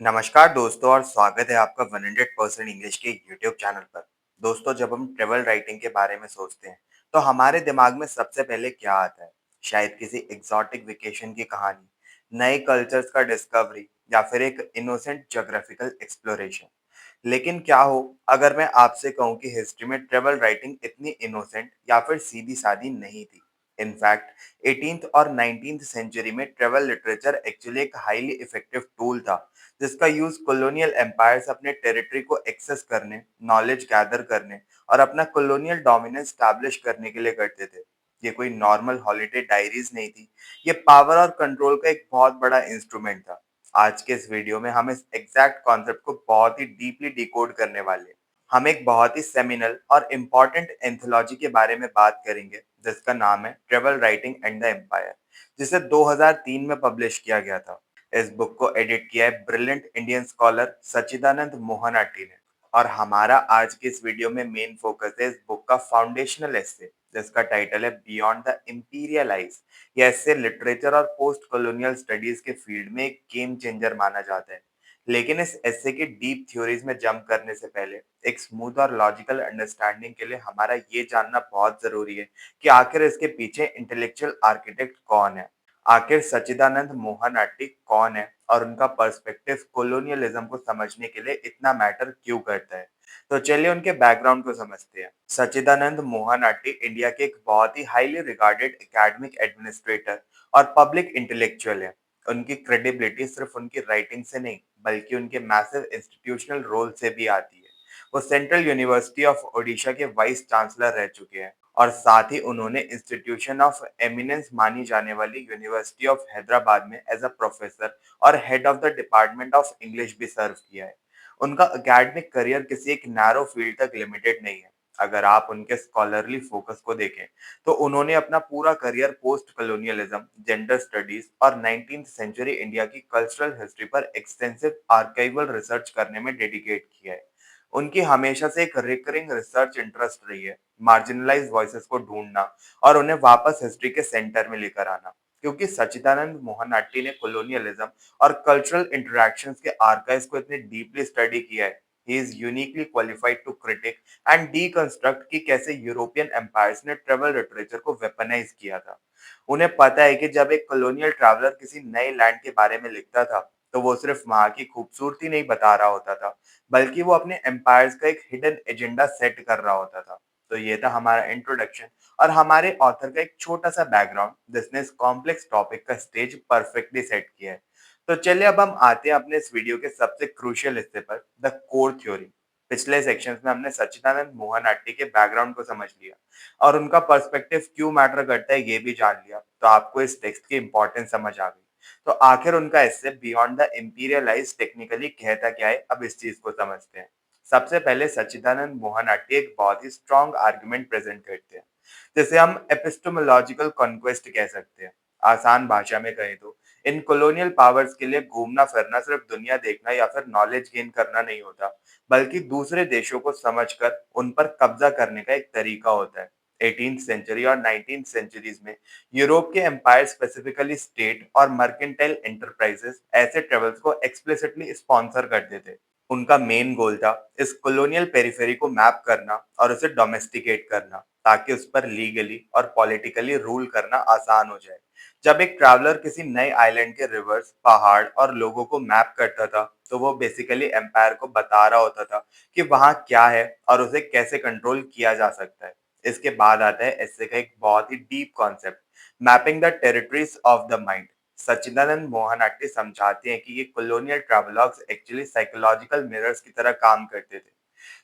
नमस्कार दोस्तों और स्वागत है आपका 100% इंग्लिश के यूट्यूब चैनल पर। दोस्तों, जब हम ट्रेवल राइटिंग के बारे में सोचते हैं, तो हमारे दिमाग में सबसे पहले क्या आता है? शायद किसी एग्जॉटिक वेकेशन की कहानी, नए कल्चर्स का डिस्कवरी या फिर एक इनोसेंट ज्योग्राफिकल एक्सप्लोरेशन। लेकिन क्या हो अगर मैं आपसे कहूँ कि हिस्ट्री में ट्रेवल राइटिंग इतनी इनोसेंट या फिर सीधी-सादी नहीं थी। इनफैक्ट 18th और 19th सेंचुरी में ट्रेवल लिटरेचर एक्चुअली एक हाईली इफेक्टिव टूल था, जिसका यूज कॉलोनियल एम्पायर्स अपने टेरिटरी को एक्सेस करने, नॉलेज गैदर करने और अपना कॉलोनियल डोमिनेंस स्टैब्लिश करने के लिए करते थे। ये कोई नॉर्मल हॉलिडे डायरीज नहीं थी, ये पावर और कंट्रोल का एक बहुत बड़ा इंस्ट्रूमेंट था। आज के इस वीडियो में हम इस एग्जैक्ट कॉन्सेप्ट को बहुत ही डीपली डिकोड करने वाले हैं। हम एक बहुत ही सेमिनल और इम्पोर्टेंट एंथोलॉजी के बारे में बात करेंगे, जिसका नाम है travel writing and the empire, जिसे 2003 में पब्लिश किया गया था। इस बुक को एडिट किया है ब्रिलियंट इंडियन स्कॉलर सच्चिदानंद मोहनाटी ने। और हमारा आज के इस वीडियो में मेन फोकस है इस बुक का फाउंडेशनल एस्से, जिसका टाइटल है बियॉन्ड द इंपीरियल आइज। यह एस्से लिटरेचर और पोस्ट कॉलोनियल स्टडीज के फील्ड में एक गेम चेंजर माना जाता है। लेकिन इस एस्से की डीप थ्योरीज में जंप करने से पहले एक स्मूथ और लॉजिकल अंडरस्टैंडिंग के लिए हमारा ये जानना बहुत जरूरी है कि आखिर इसके पीछे इंटेलेक्चुअल आर्किटेक्ट कौन है। आखिर सच्चिदानंद मोहनाटी कौन है और उनका पर्सपेक्टिव कोलोनियलिज्म को समझने के लिए इतना मैटर क्यों करता है। तो चलिए उनके बैकग्राउंड को समझते हैं। सच्चिदानंद मोहनाटी इंडिया के एक बहुत ही हाईली रिगार्डेड एकेडमिक एडमिनिस्ट्रेटर और पब्लिक इंटेलेक्चुअल है। उनकी क्रेडिबिलिटी सिर्फ उनकी राइटिंग से नहीं, बल्कि उनके मैसिव इंस्टीट्यूशनल रोल से भी आती है। वो सेंट्रल यूनिवर्सिटी ऑफ ओडिशा के वाइस चांसलर रह चुके हैं और साथ ही उन्होंने इंस्टीट्यूशन ऑफ एमिनेंस मानी जाने वाली यूनिवर्सिटी ऑफ हैदराबाद में एज अ प्रोफेसर और head of the department of English भी सर्व किया है। उनका एकेडमिक करियर किसी एक नैरो फील्ड तक लिमिटेड नहीं है। अगर आप उनके स्कॉलरली फोकस को देखें, तो उन्होंने अपना पूरा career post colonialism, gender studies और 19th सेंचुरी इंडिया की कल्चरल हिस्ट्री पर एक्सटेंसिव आर्काइवल रिसर्च करने में डेडिकेट किया है। उनकी हमेशा से एक रिकरिंग रिसर्च इंटरेस्ट रही है, मार्जिनलाइज्ड वॉइसेस को ढूंढना और उन्हें वापस हिस्ट्री के सेंटर में लेकर आना। क्योंकि सच्चिदानंद मोहनाटी ने कॉलोनियलिज्म और कल्चरल इंटरैक्शंस के आर्काइव्स को इतने डीपली स्टडी किया है, he is uniquely qualified to critique and deconstruct कि कैसे यूरोपियन एम्पायर्स ने ट्रेवल लिटरेचर को वेपनाइज किया था। उन्हें पता है कि जब एक कॉलोनियल ट्रैवलर किसी नए लैंड के बारे में लिखता था, तो वो सिर्फ वहां की खूबसूरती नहीं बता रहा होता था, बल्कि वो अपने एम्पायर्स का एक हिडन एजेंडा सेट कर रहा होता था। तो ये था हमारा इंट्रोडक्शन और हमारे ऑथर का एक छोटा सा बैकग्राउंड, जिसने इस कॉम्प्लेक्स टॉपिक का स्टेज परफेक्टली सेट किया है। तो चलिए अब हम आते हैं अपने इस वीडियो के सबसे क्रूशियल हिस्से पर, द कोर थ्योरी। पिछले सेक्शंस में हमने सच्चिदानंद मोहनाटी के बैकग्राउंड को समझ लिया और उनका पर्सपेक्टिव क्यों मैटर करता है ये भी जान लिया, तो आपको इस टेक्स्ट की इंपॉर्टेंस समझ आ गई। तो आखिर उनका इससे बियॉन्ड द इंपीरियलाइज टेक्निकली कहता क्या है, अब इस चीज को समझते हैं। सबसे पहले सच्चिदानंद मोहनाटी एक बहुत ही स्ट्रॉन्ग आर्गुमेंट प्रेजेंट करते हैं, जिसे हम एपिस्टोमोलॉजिकल कॉन्क्वेस्ट कह सकते हैं। आसान भाषा में कहें तो इन कॉलोनियल पावर्स के लिए घूमना फिरना सिर्फ दुनिया देखना या फिर नॉलेज गेन करना नहीं होता, बल्कि दूसरे देशों को समझकर उन पर कब्जा करने का एक तरीका होता है। 18th सेंचुरी और 19th सेंचुरीज में यूरोप के एम्पायर, स्पेसिफिकली स्टेट और मर्केंटाइल एंटरप्राइजेस, ऐसे ट्रेवल्स को एक्सप्लिसिटली स्पॉन्सर करते थे। उनका मेन गोल था इस कॉलोनियल पेरिफेरी को मैप करना और उसे डोमेस्टिकेट करना, ताकि उस पर लीगली और पॉलिटिकली रूल करना आसान हो जाए। जब एक ट्रैवलर किसी नए आइलैंड के रिवर्स, पहाड़ और लोगों को मैप करता था, तो वो बेसिकली एम्पायर को बता रहा होता था कि वहाँ क्या है और उसे कैसे कंट्रोल किया जा सकता है। इसके बाद आता है एसे का एक बहुत ही deep concept, mapping the territories of the mind. Sachidananda Mohanty समझाते हैं कि ये colonial travellers actually psychological mirrors की तरह काम करते थे।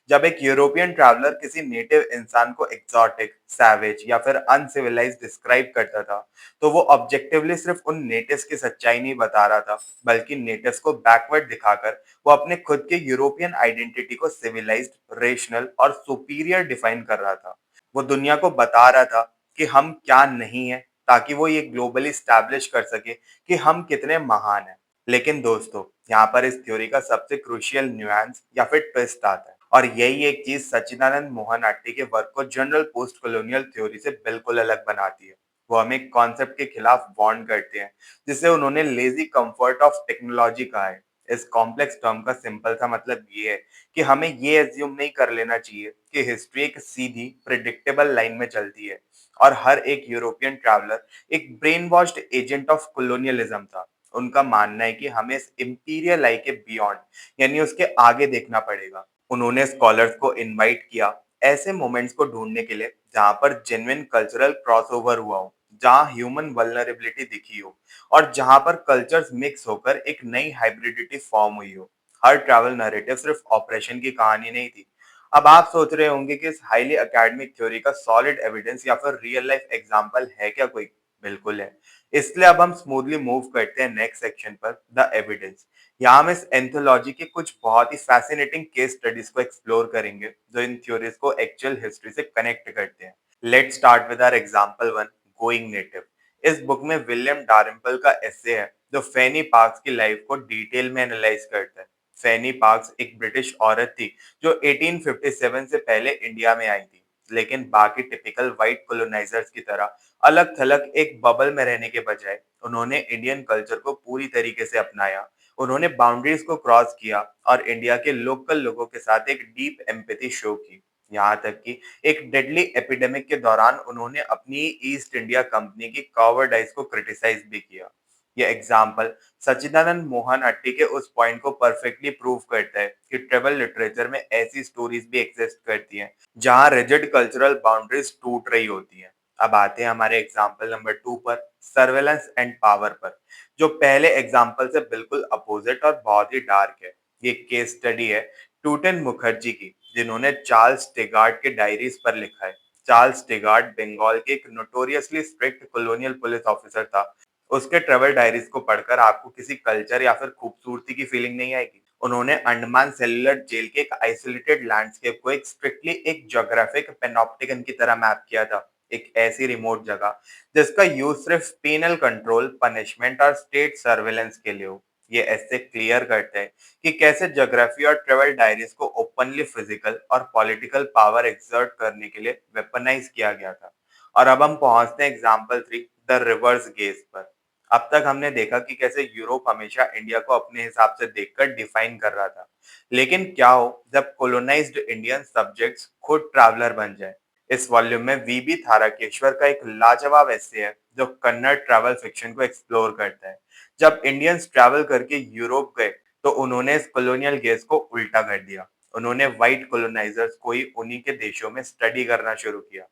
जब एक यूरोपियन ट्रैवलर किसी नेटिव इंसान को एक्सोटिक, सैवेज या फिर अनसिविलाइज्ड डिस्क्राइब करता था, तो वो ऑब्जेक्टिवली सिर्फ उन नेटिव्स की सच्चाई नहीं बता रहा था, बल्कि नेटिव्स को बैकवर्ड दिखाकर वो अपने खुद के यूरोपियन आइडेंटिटी को सिविलाइज्ड, रेशनल और सुपीरियर डिफाइन कर रहा था। वो दुनिया को बता रहा था कि हम क्या नहीं है, ताकि वो ये ग्लोबली स्टैब्लिश कर सके कि हम कितने महान हैं। लेकिन दोस्तों, यहाँ पर इस थ्योरी का सबसे क्रूशियल न्यूएंस या फिर ट्विस्ट आता है, और यही एक चीज सच्चिदानंद मोहनाटी के वर्क को जनरल पोस्ट कॉलोनियल थ्योरी से बिल्कुल अलग बनाती है। वो हमें एक कॉन्सेप्ट के खिलाफ वार्न करते हैं, जिसे उन्होंने लेजी कंफर्ट ऑफ टेक्नोलॉजी कहा है। इस कॉम्प्लेक्स टर्म का सिंपल सा मतलब ये है कि हमें ये एज्यूम नहीं कर लेना चाहिए कि हिस्ट्री एक सीधी प्रिडिक्टेबल लाइन में चलती है और हर एक यूरोपियन ट्रैवलर एक brain washed agent of colonialism था। उनका मानना है कि हमें इस इंपीरियल लाई के बियॉन्ड यानी उसके आगे देखना पड़ेगा। उन्होंने स्कॉलर्स को इनवाइट किया ऐसे मोमेंट्स को ढूंढने के लिए जहां पर जेन्युइन कल्चरल क्रॉसओवर हुआ हो, जहां ह्यूमन वल्नरेबिलिटी दिखी हो और जहां पर कल्चर्स मिक्स होकर एक नई हाइब्रिडिटी फॉर्म हुई हो। हर ट्रैवल नैरेटिव सिर्फ ऑपरेशन की कहानी नहीं थी। अब आप सोच रहे होंगे कि इस हाईली एकेडमिक थ्योरी का सॉलिड एविडेंस या फिर रियल लाइफ एग्जांपल है क्या कोई? बिल्कुल है। इसलिए अब हम स्मूथली मूव करते हैं नेक्स्ट सेक्शन पर, द एविडेंस। यहाँ हम इस एंथोलॉजी के कुछ बहुत ही फैसिनेटिंग केस स्टडीज को एक्सप्लोर करेंगे जो इन थ्योरीज को एक्चुअल हिस्ट्री से कनेक्ट करते हैं। Let's start with our example one, going native. इस बुक में विलियम डारिम्पल का एसे है जो फैनी पार्क्स की लाइफ को डिटेल में एनालाइज करता है। फैनी पार्क्स एक ब्रिटिश औरत थी जो 1857 से पहले इंडिया में आई थी, लेकिन बाकी टिपिकल व्हाइट कॉलोनाइजर्स की तरह अलग थलग एक बबल में रहने के बजाय उन्होंने इंडियन कल्चर को पूरी तरीके से अपनाया। उन्होंने बाउंड्रीज को क्रॉस किया और इंडिया के लोकल लोगों के साथ एक डीप एम्पैथी शो की। यहाँ तक कि एक डेडली एपिडेमिक के दौरान उन्होंने अपनी ईस्ट इंडिया कंपनी की कॉवर्डाइज को क्रिटिसाइज भी किया। ये एग्जाम्पल सच्चिदानंद मोहन अट्टी के उस पॉइंट को परफेक्टली प्रूव करता है कि ट्रेवल लिटरेचर में ऐसी स्टोरीज भी एग्जिस्ट करती हैं जहां रिजिड कल्चरल बाउंड्रीज टूट रही होती हैं। अब आते हैं हमारे एग्जाम्पल नंबर 2 पर, सर्वेलेंस एंड पावर पर, जो पहले एग्जाम्पल से बिल्कुल अपोजिट और बहुत ही डार्क है। ये केस स्टडी है टूटन मुखर्जी की, जिन्होंने चार्ल्स टेगार्ड के डायरीज पर लिखा है। चार्ल्स टेगार्ड बंगाल के एक notoriously strict colonial police officer था। उसके ट्रेवल डायरीज को पढ़कर आपको किसी कल्चर या फिर खूबसूरती की फीलिंग नहीं आएगी। उन्होंने अंडमान सेलुलर जेल के एक आइसोलेटेड लैंडस्केप को एक स्ट्रिक्टली एक ज्योग्राफिक पेनोप्टिकन की तरह मैप किया था। एक ऐसी रिमोट जगह जिसका यूज सिर्फ पीनल कंट्रोल, पनिशमेंट और स्टेट सर्वेलेंस के लिए हो। ये ऐसे क्लियर करते हैं कि कैसे ज्योग्राफी और ट्रेवल डायरीज को ओपनली फिजिकल और पॉलिटिकल पावर एक्सर्ट करने के लिए वेपनाइज किया गया था। और अब हम पहुंचते हैं एग्जाम्पल 3, द रिवर्स गेज पर। अब तक हमने देखा कि कैसे यूरोप हमेशा इंडिया को अपने हिसाब से देखकर डिफाइन कर रहा था, लेकिन क्या हो जब कोलोनाइज्ड इंडियन सब्जेक्ट्स खुद ट्रैवलर बन जाए। इस वॉल्यूम में वीबी थाराकेश्वर का एक लाजवाब ऐसे है जो कन्नड़ ट्रैवल फिक्शन को एक्सप्लोर करता है। जब इंडियंस ट्रैवल करके यूरोप गए तो उन्होंने इस कॉलोनियल गेज को उल्टा कर दिया। उन्होंने व्हाइट कॉलोनाइजर्स को ही उन्हीं के देशों में स्टडी करना शुरू किया।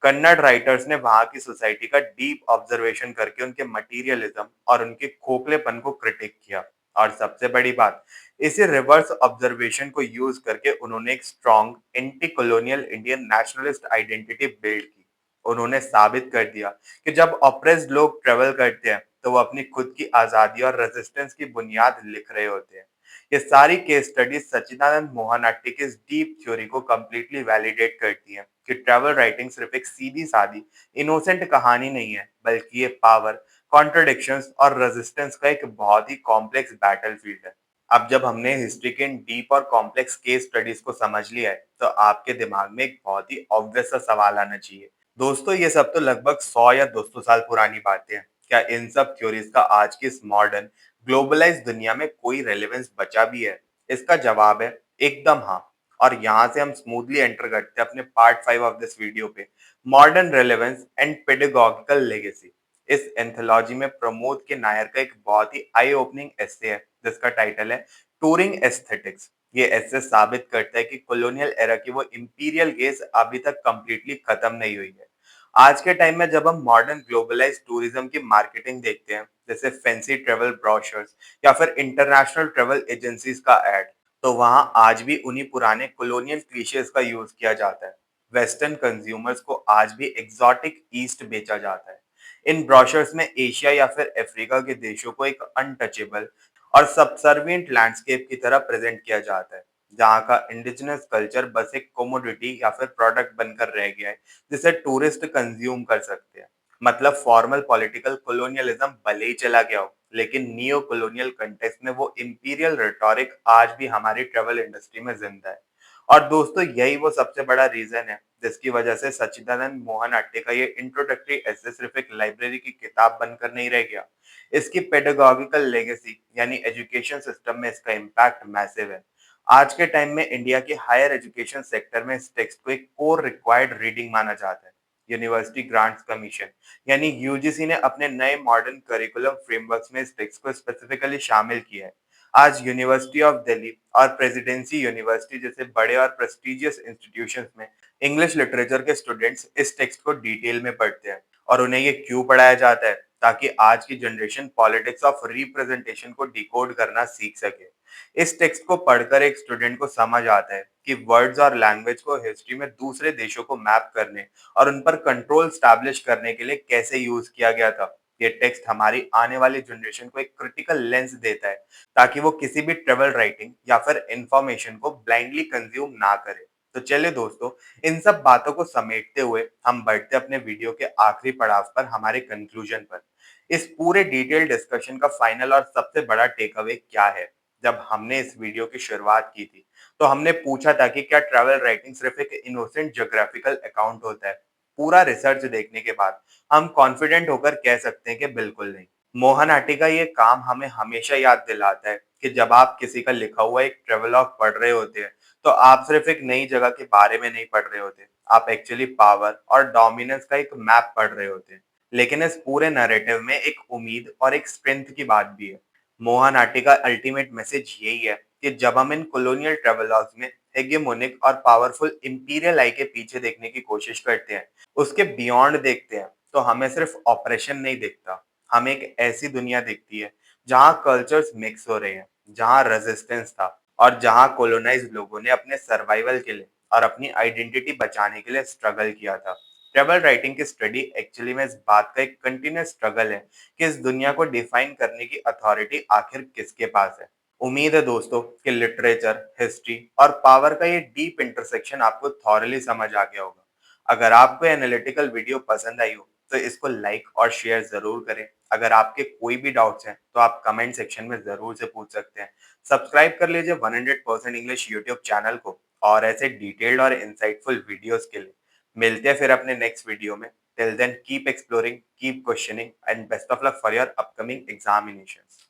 कन्नड़ राइटर्स ने वहां की सोसाइटी का डीप ऑब्जर्वेशन करके उनके मटीरियलिज्म और उनके खोखलेपन को क्रिटिक किया। और सबसे बड़ी बात, इसी रिवर्स ऑब्जर्वेशन को यूज करके उन्होंने एक strong anti colonial Indian nationalist identity build की। उन्होंने साबित कर दिया कि जब ऑप्रेस्ड लोग ट्रेवल करते हैं तो वो अपनी खुद की आजादी और रेजिस्टेंस की बुनियाद लिख रहे होते हैं। ये सारी केस स्टडीज सच्चिदानंद मोहन की इस डीप थ्योरी को कंप्लीटली वैलिडेट करती हैं कि ट्रैवल राइटिंग सिर्फ एक सीधी सादी इनोसेंट कहानी नहीं है, बल्कि ये पावर, कॉन्ट्रडिक्शंस और रेजिस्टेंस का एक बहुत ही कॉम्प्लेक्स बैटलफील्ड है। अब जब हमने हिस्ट्री के इन डीप और कॉम्प्लेक्स केस स्टडीज को समझ लिया है, तो आपके दिमाग में एक बहुत ही ऑब्वियस सा सवाल आना चाहिए। दोस्तों, ये सब तो लगभग 100 या 200 साल पुरानी बातें हैं। क्या इन सब थ्योरीज का आज की इस मॉडर्न ग्लोबलाइज्ड दुनिया में कोई रेलेवेंस बचा भी है? इसका जवाब है एकदम हाँ। और यहाँ से हम स्मूथली एंटर करते हैं अपने पार्ट 5 ऑफ दिस वीडियो पे, मॉडर्न रेलेवेंस एंड पेडागोगिकल लेगेसी। इस एंथोलॉजी में प्रमोद के नायर का एक बहुत ही आई ओपनिंग एस्से है जिसका टाइटल है टूरिंग एस्थेटिक्स। ये ऐसे साबित करता है कि कॉलोनियल एरा की वो इंपीरियल गेज अभी तक कंप्लीटली खत्म नहीं हुई है। आज के टाइम में जब हम मॉडर्न ग्लोबलाइज्ड टूरिज्म की मार्केटिंग देखते हैं, जैसे फैंसी ट्रेवल ब्रोशर्स या फिर इंटरनेशनल ट्रेवल एजेंसीज का एड, तो वहां आज भी उन्हीं पुराने कॉलोनियल क्लीशेज का यूज किया जाता है। वेस्टर्न कंज्यूमर्स को आज भी एग्जॉटिक ईस्ट बेचा जाता है। इन ब्रोशर्स में एशिया या फिर अफ्रीका के देशों को एक अनटचेबल और सबसर्विएंट लैंडस्केप की तरह प्रेजेंट किया जाता है, जहाँ का इंडिजिनस कल्चर बस एक कोमोडिटी या फिर प्रोडक्ट बनकर रह गया है जिसे टूरिस्ट कंज्यूम कर सकते हैं। मतलब फॉर्मल पॉलिटिकल कोलोनियलिज्म भले ही चला गया हो, लेकिन नियो कॉलोनियल कंटेक्स्ट में वो इंपीरियल रेटोरिक आज भी हमारी ट्रेवल इंडस्ट्री में जिंदा है। और दोस्तों, यही वो सबसे बड़ा रीजन है जिसकी वजह से सच्चिदानंद मोहन अट्टे का ये इंट्रोडक्टरी ऐसे सिर्फ एक लाइब्रेरी की किताब बनकर नहीं रह गया। इसकी पेडागॉजिकल लेगेसी यानी एजुकेशन सिस्टम में इसका इम्पैक्ट मैसिव है। आज के टाइम में इंडिया के हायर एजुकेशन सेक्टर में इस टेक्स्ट को एक कोर रिक्वायर्ड रीडिंग माना जाता है। यूनिवर्सिटी ग्रांट्स कमीशन यानी यूजीसी ने अपने नए मॉडर्न करिकुलम फ्रेमवर्क्स में इस टेक्स्ट को स्पेसिफिकली शामिल किया है। आज यूनिवर्सिटी ऑफ दिल्ली और प्रेसिडेंसी यूनिवर्सिटी जैसे बड़े और प्रेस्टिजियस इंस्टीट्यूशंस में इंग्लिश लिटरेचर के स्टूडेंट्स इस टेक्स्ट को डिटेल में पढ़ते हैं। और उन्हें ये क्यों पढ़ाया जाता है? ताकि आज की जनरेशन पॉलिटिक्स ऑफ रिप्रेजेंटेशन को डिकोड करना सीख सके। इस टेक्स्ट को पढ़कर एक स्टूडेंट को समझ आता है कि वर्ड्स और लैंग्वेज को हिस्ट्री में दूसरे देशों को मैप करने और उन पर कंट्रोल स्टैब्लिश करने के लिए कैसे यूज किया गया था। ये टेक्स्ट हमारी आने वाली जनरेशन को एक क्रिटिकल लेंस देता है ताकि वो किसी भी ट्रेवल राइटिंग या फिर इंफॉर्मेशन को ब्लाइंडली कंज्यूम ना करे। तो चलिए दोस्तों, इन सब बातों को समेटते हुए हम बढ़ते अपने वीडियो के आखिरी पड़ाव पर, हमारे कंक्लूजन पर। इस पूरे डिटेल डिस्कशन का फाइनल और सबसे बड़ा टेक अवे क्या है? जब हमने इस वीडियो की शुरुआत की थी, तो हमने पूछा था कि क्या ट्रैवल राइटिंग सिर्फ एक इनोसेंट ज्योग्राफिकल अकाउंट होता है? पूरा रिसर्च देखने के बाद हम कॉन्फिडेंट होकर कह सकते हैं कि बिल्कुल नहीं। मोहन आटी का ये काम हमें हमेशा याद दिलाता है कि जब आप किसी का लिखा हुआ एक ट्रेवलॉग पढ़ रहे होते हैं, तो आप सिर्फ एक नई जगह के बारे में नहीं पढ़ रहे होते, आप एक्चुअली पावर और डोमिनेंस का एक मैप पढ़ रहे होते हैं। लेकिन इस पूरे नैरेटिव में एक उम्मीद और एक स्ट्रेंथ की बात भी है। मोहन आटी का अल्टीमेट मैसेज यही है कि जब हम इन कॉलोनियल ट्रेवलॉग्स में हेगेमोनिक और पावरफुल इंपीरियल आई के पीछे देखने की कोशिश करते हैं, उसके बियॉन्ड देखते हैं, तो हमें सिर्फ ऑपरेशन नहीं दिखता, हमें एक ऐसी दुनिया दिखती है जहाँ कल्चर्स मिक्स हो रहे हैं, जहाँ रेजिस्टेंस था और जहाँ कोलोनाइज्ड लोगों ने अपने सर्वाइवल के लिए और अपनी आइडेंटिटी बचाने के लिए स्ट्रगल किया था। ट्रेवल राइटिंग की स्टडी एक्चुअली में इस बात का एक कंटिन्यूस स्ट्रगल है कि इस दुनिया को डिफाइन करने की अथॉरिटी आखिर किसके पास है। उम्मीद है दोस्तों कि लिटरेचर, हिस्ट्री और पावर का ये डीप इंटरसेक्शन आपको थॉरली समझ आ गया होगा। अगर आपको एनालिटिकल वीडियो पसंद आई हो, तो इसको लाइक और शेयर जरूर करें। अगर आपके कोई भी डाउट्स हैं, तो आप कमेंट सेक्शन में जरूर से पूछ सकते हैं। सब्सक्राइब कर लीजिए 100% इंग्लिश यूट्यूब चैनल को और ऐसे डिटेल्ड और इंसाइटफुल वीडियोस के लिए। मिलते हैं फिर अपने नेक्स्ट वीडियो में। Till then keep exploring, keep questioning and best of luck for your upcoming examinations.